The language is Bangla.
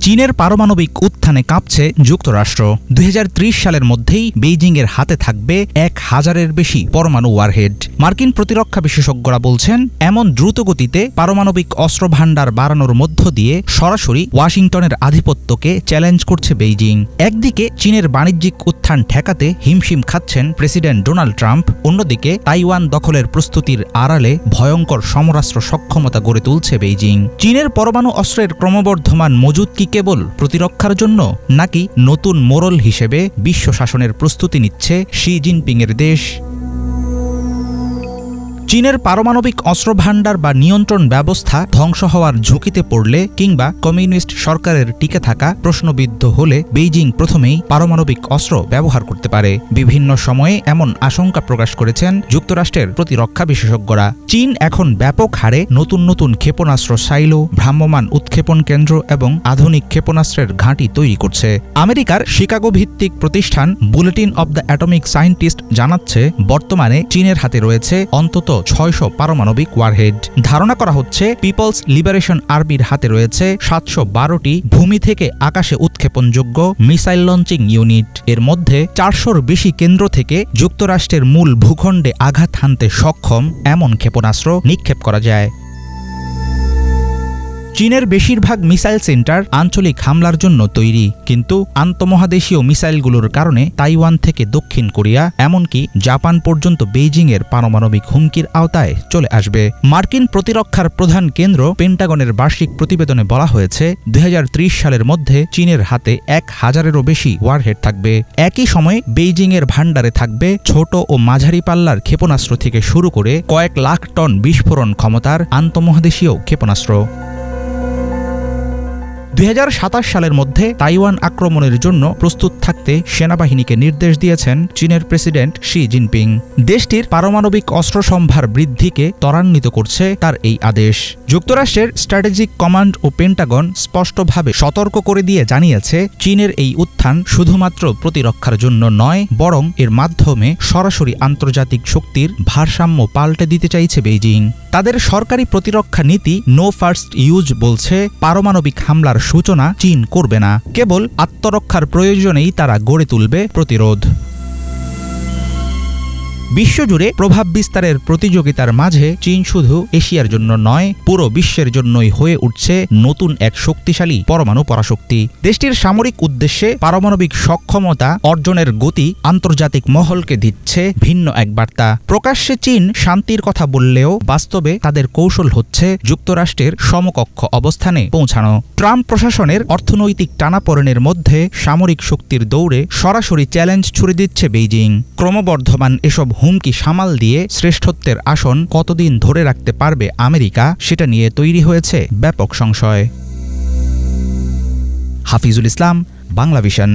চীনের পারমাণবিক উত্থানে কাঁপছে যুক্তরাষ্ট্র। ২০৩০ সালের মধ্যেই বেইজিংয়ের হাতে থাকবে ১,০০০-এর বেশি পরমাণু ওয়ারহেড। মার্কিন প্রতিরক্ষা বিশেষজ্ঞরা বলছেন, এমন দ্রুতগতিতে পারমাণবিক অস্ত্র ভাণ্ডার বাড়ানোর মধ্য দিয়ে সরাসরি ওয়াশিংটনের আধিপত্যকে চ্যালেঞ্জ করছে বেইজিং। একদিকে চীনের বাণিজ্যিক উত্থান ঠেকাতে হিমশিম খাচ্ছেন প্রেসিডেন্ট ডোনাল্ড ট্রাম্প, অন্যদিকে তাইওয়ান দখলের প্রস্তুতির আড়ালে ভয়ঙ্কর সমরাস্ত্র সক্ষমতা গড়ে তুলছে বেইজিং। চীনের পরমাণু অস্ত্রের ক্রমবর্ধমান মজুদ কি কেবল প্রতিরক্ষার জন্য, নাকি নতুন মোড়ল হিসেবে বিশ্ব শাসনের প্রস্তুতি নিচ্ছে শি জিনপিংয়ের দেশ? চীনের পারমাণবিক অস্ত্র ভাণ্ডার বা নিয়ন্ত্রণ ব্যবস্থা ধ্বংস হওয়ার ঝুঁকিতে পড়লে কিংবা কমিউনিস্ট সরকারের টিকে থাকা প্রশ্নবিদ্ধ হলে বেইজিং প্রথমেই পারমাণবিক অস্ত্র ব্যবহার করতে পারে। বিভিন্ন সময়ে এমন আশঙ্কা প্রকাশ করেছেন যুক্তরাষ্ট্রের প্রতিরক্ষা বিশেষজ্ঞরা। চীন এখন ব্যাপক হারে নতুন নতুন ক্ষেপণাস্ত্র সাইলো, ভ্রাম্যমাণ উৎক্ষেপণ কেন্দ্র এবং আধুনিক ক্ষেপণাস্ত্রের ঘাঁটি তৈরি করছে। আমেরিকার শিকাগো ভিত্তিক প্রতিষ্ঠান bulletin of the atomic scientist জানাচ্ছে, বর্তমানে চীনের হাতে রয়েছে অন্তত ৬০০ পারমাণবিক ওয়ারহেড। ধারণা করা হচ্ছে পিপলস লিবারেশন আর্মির হাতে রয়েছে ৭১২টি ভূমি থেকে আকাশে উৎক্ষেপণযোগ্য মিসাইল লঞ্চিং ইউনিট। এর মধ্যে ৪০০-র বেশি কেন্দ্র থেকে যুক্তরাষ্ট্রের মূল ভূখণ্ডে আঘাত হানতে সক্ষম এমন ক্ষেপণাস্ত্র নিক্ষেপ করা যায়। চীনের বেশিরভাগ মিসাইল সেন্টার আঞ্চলিক হামলার জন্য তৈরি, কিন্তু আন্তঃমহাদেশীয় মিসাইলগুলোর কারণে তাইওয়ান থেকে দক্ষিণ কোরিয়া এমনকি জাপান পর্যন্ত বেইজিংয়ের পারমাণবিক হুমকির আওতায় চলে আসবে। মার্কিন প্রতিরক্ষার প্রধান কেন্দ্র পেন্টাগনের বার্ষিক প্রতিবেদনে বলা হয়েছে, ২০৩০ সালের মধ্যে চীনের হাতে ১,০০০-এরও বেশি ওয়ারহেড থাকবে। একই সময়ে বেইজিংয়ের ভাণ্ডারে থাকবে ছোট ও মাঝারি পাল্লার ক্ষেপণাস্ত্র থেকে শুরু করে কয়েক লাখ টন বিস্ফোরণ ক্ষমতার আন্তঃমহাদেশীয় ক্ষেপণাস্ত্র। ২০২৭ সালের মধ্যে তাইওয়ান আক্রমণের জন্য প্রস্তুত থাকতে সেনাবাহিনীকে নির্দেশ দিয়েছেন চীনের প্রেসিডেন্ট শি জিনপিং। দেশটির পারমাণবিক অস্ত্র সম্ভার বৃদ্ধিকে ত্বরান্বিত করছে তার এই আদেশ। যুক্তরাষ্ট্রের স্ট্র্যাটেজিক কমান্ড ও পেন্টাগন স্পষ্টভাবে সতর্ক করে দিয়ে জানিয়েছে, চীনের এই উত্থান শুধুমাত্র প্রতিরক্ষার জন্য নয়, বরং এর মাধ্যমে সরাসরি আন্তর্জাতিক শক্তির ভারসাম্য পাল্টে দিতে চাইছে বেইজিং। তাদের সরকারি প্রতিরক্ষা নীতি নো ফার্স্ট ইউজ বলছে, পারমাণবিক হামলার সূচনা চীন করবে না, কেবল আত্মরক্ষার প্রয়োজনেই তারা গড়ে তুলবে প্রতিরোধ। বিশ্বজুড়ে প্রভাব বিস্তারের প্রতিযোগিতার মাঝে চীন শুধু এশিয়ার জন্য নয়, পুরো বিশ্বের জন্যই হয়ে উঠছে নতুন এক শক্তিশালী পরমাণু পরাশক্তি। দেশটির সামরিক উদ্দেশ্যে পারমাণবিক সক্ষমতা অর্জনের গতি আন্তর্জাতিক মহলকে দিচ্ছে ভিন্ন এক বার্তা। প্রকাশ্যে চীন শান্তির কথা বললেও বাস্তবে তাদের কৌশল হচ্ছে যুক্তরাষ্ট্রের সমকক্ষ অবস্থানে পৌঁছানো। ট্রাম্প প্রশাসনের অর্থনৈতিক টানাপোড়েনের মধ্যে সামরিক শক্তির দৌড়ে সরাসরি চ্যালেঞ্জ ছুড়ে দিচ্ছে বেইজিং। ক্রমবর্ধমান এসব হুমকি সামাল দিয়ে শ্রেষ্ঠত্বের আসন কতদিন ধরে রাখতে পারবে আমেরিকা, সেটা নিয়ে তৈরি হয়েছে ব্যাপক সংশয়। হাফিজুল ইসলাম, বাংলাভিশন।